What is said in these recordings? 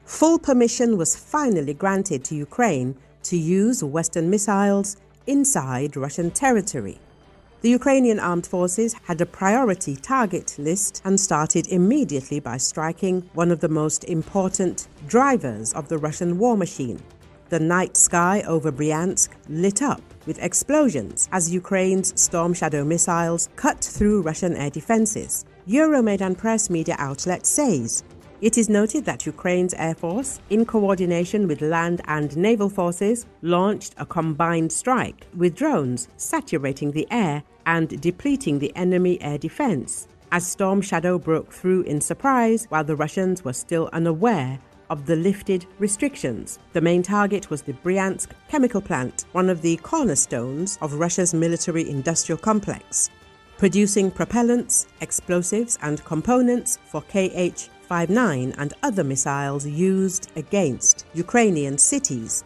Full permission was finally granted to Ukraine to use Western missiles inside Russian territory. The Ukrainian armed forces had a priority target list and started immediately by striking one of the most important drivers of the Russian war machine. The night sky over Bryansk lit up with explosions as Ukraine's Storm Shadow missiles cut through Russian air defenses. Euromaidan Press media outlet says it is noted that Ukraine's Air Force, in coordination with Land and Naval Forces, launched a combined strike with drones saturating the air and depleting the enemy air defense as Storm Shadow broke through in surprise while the Russians were still unaware of the lifted restrictions. The main target was the Bryansk Chemical Plant, one of the cornerstones of Russia's military-industrial complex, producing propellants, explosives and components for Kh-59 and other missiles used against Ukrainian cities.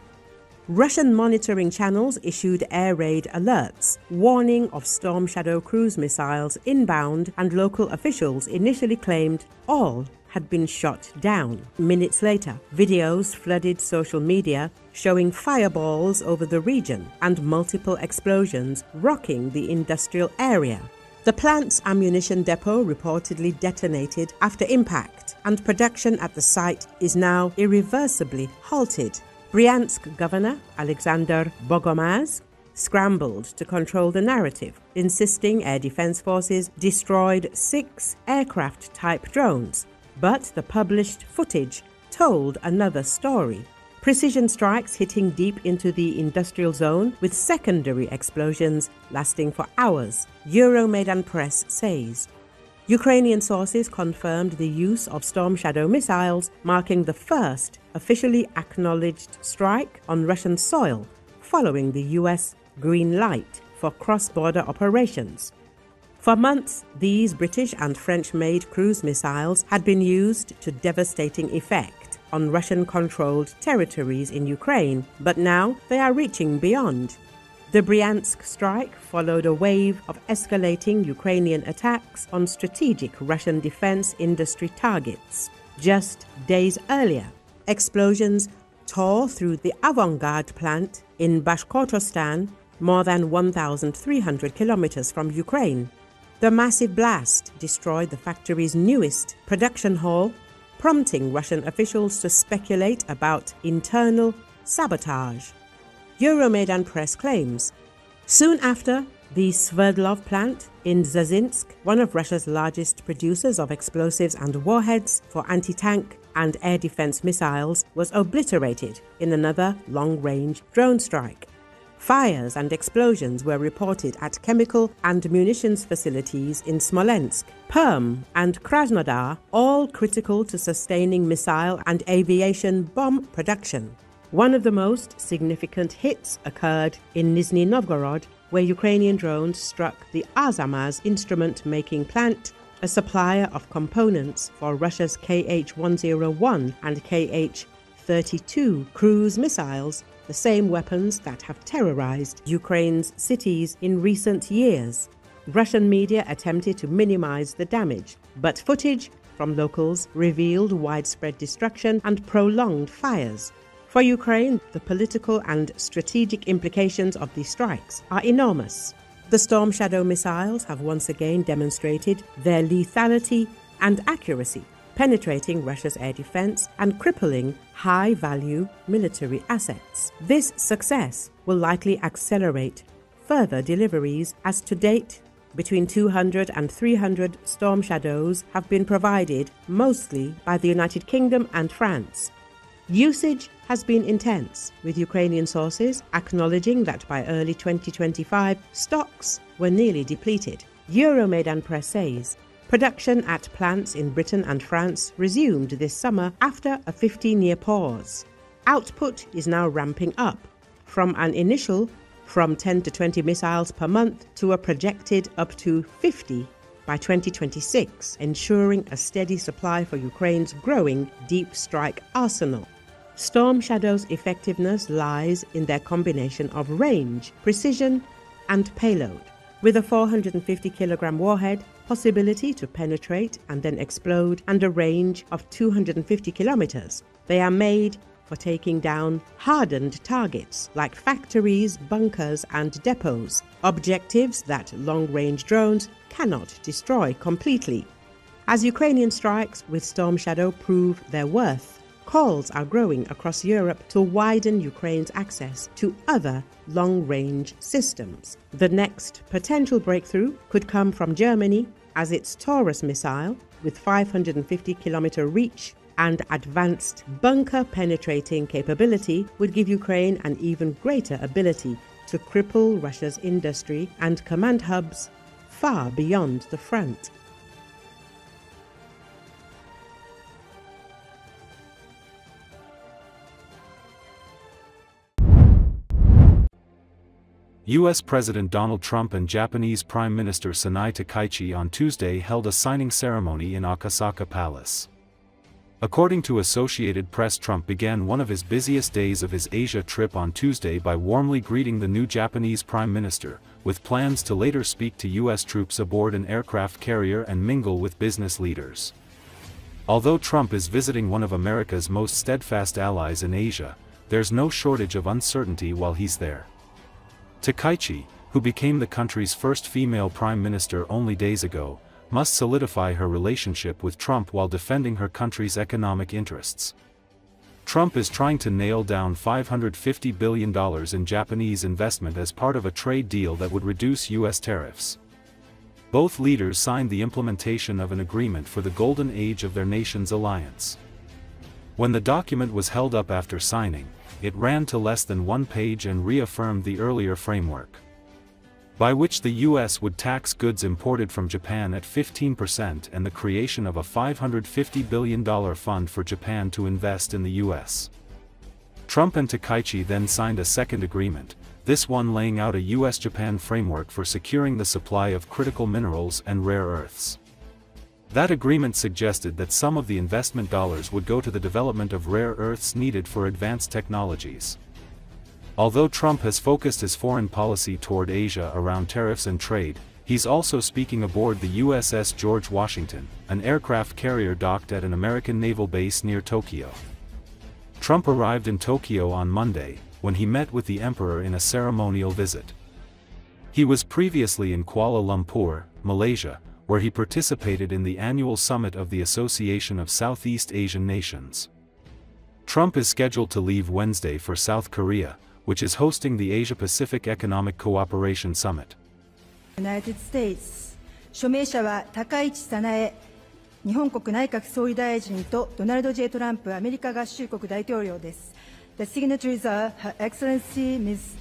Russian monitoring channels issued air raid alerts, warning of Storm Shadow cruise missiles inbound, and local officials initially claimed all had been shot down. Minutes later, videos flooded social media showing fireballs over the region and multiple explosions rocking the industrial area. The plant's ammunition depot reportedly detonated after impact, and production at the site is now irreversibly halted. Bryansk Governor Alexander Bogomaz scrambled to control the narrative, insisting air defense forces destroyed 6 aircraft-type drones. But the published footage told another story. Precision strikes hitting deep into the industrial zone with secondary explosions lasting for hours, Euromaidan Press says. Ukrainian sources confirmed the use of Storm Shadow missiles, marking the first officially acknowledged strike on Russian soil following the US green light for cross-border operations. For months, these British and French-made cruise missiles had been used to devastating effect on Russian-controlled territories in Ukraine, but now they are reaching beyond. The Bryansk strike followed a wave of escalating Ukrainian attacks on strategic Russian defense industry targets. Just days earlier, explosions tore through the Avangard plant in Bashkortostan, more than 1,300 kilometers from Ukraine. The massive blast destroyed the factory's newest production hall, prompting Russian officials to speculate about internal sabotage. Euromaidan Press claims. Soon after, the Sverdlov plant in Zelenski, one of Russia's largest producers of explosives and warheads for anti-tank and air defense missiles, was obliterated in another long-range drone strike. Fires and explosions were reported at chemical and munitions facilities in Smolensk, Perm and Krasnodar, all critical to sustaining missile and aviation bomb production. One of the most significant hits occurred in Nizhny Novgorod, where Ukrainian drones struck the Azamaz instrument-making plant, a supplier of components for Russia's Kh-101 and Kh-32 cruise missiles, the same weapons that have terrorized Ukraine's cities in recent years. Russian media attempted to minimize the damage, but footage from locals revealed widespread destruction and prolonged fires. For Ukraine, the political and strategic implications of these strikes are enormous. The Storm Shadow missiles have once again demonstrated their lethality and accuracy, penetrating Russia's air defense and crippling high-value military assets. This success will likely accelerate further deliveries, as to date, between 200 and 300 Storm Shadows have been provided, mostly by the United Kingdom and France. Usage has been intense, with Ukrainian sources acknowledging that by early 2025, stocks were nearly depleted. Euromaidan Press says production at plants in Britain and France resumed this summer after a 15-year pause. Output is now ramping up from an initial 10 to 20 missiles per month to a projected up to 50 by 2026, ensuring a steady supply for Ukraine's growing deep strike arsenal. Storm Shadow's effectiveness lies in their combination of range, precision, and payload. With a 450-kilogram warhead, possibility to penetrate and then explode, and a range of 250 kilometers, They are made for taking down hardened targets like factories, bunkers, and depots, objectives that long-range drones cannot destroy completely. As Ukrainian strikes with Storm Shadow prove their worth, calls are growing across Europe to widen Ukraine's access to other long-range systems. The next potential breakthrough could come from Germany, as its Taurus missile, with 550-kilometer reach and advanced bunker-penetrating capability, would give Ukraine an even greater ability to cripple Russia's industry and command hubs far beyond the front. U.S. President Donald Trump and Japanese Prime Minister Sanai Takaichi on Tuesday held a signing ceremony in Akasaka Palace. According to Associated Press, Trump began one of his busiest days of his Asia trip on Tuesday by warmly greeting the new Japanese Prime Minister, with plans to later speak to U.S. troops aboard an aircraft carrier and mingle with business leaders. Although Trump is visiting one of America's most steadfast allies in Asia, there's no shortage of uncertainty while he's there. Takaichi, who became the country's first female prime minister only days ago, must solidify her relationship with Trump while defending her country's economic interests. Trump is trying to nail down $550 billion in Japanese investment as part of a trade deal that would reduce U.S. tariffs. Both leaders signed the implementation of an agreement for the golden age of their nation's alliance. When the document was held up after signing, it ran to less than one page and reaffirmed the earlier framework, by which the U.S. would tax goods imported from Japan at 15% and the creation of a $550 billion fund for Japan to invest in the U.S. Trump and Takaichi then signed a second agreement, this one laying out a U.S.-Japan framework for securing the supply of critical minerals and rare earths. That agreement suggested that some of the investment dollars would go to the development of rare earths needed for advanced technologies. Although Trump has focused his foreign policy toward Asia around tariffs and trade, he's also speaking aboard the USS George Washington, an aircraft carrier docked at an American naval base near Tokyo. Trump arrived in Tokyo on Monday, when he met with the emperor in a ceremonial visit. He was previously in Kuala Lumpur, Malaysia, where he participated in the annual summit of the Association of Southeast Asian Nations. Trump is scheduled to leave Wednesday for South Korea, which is hosting the Asia-Pacific Economic Cooperation Summit. United States 署名者は高市早苗日本国内閣総理大臣とドナルド・ J. トランプアメリカ合衆国大統領です。The signatories are Her Excellency Ms.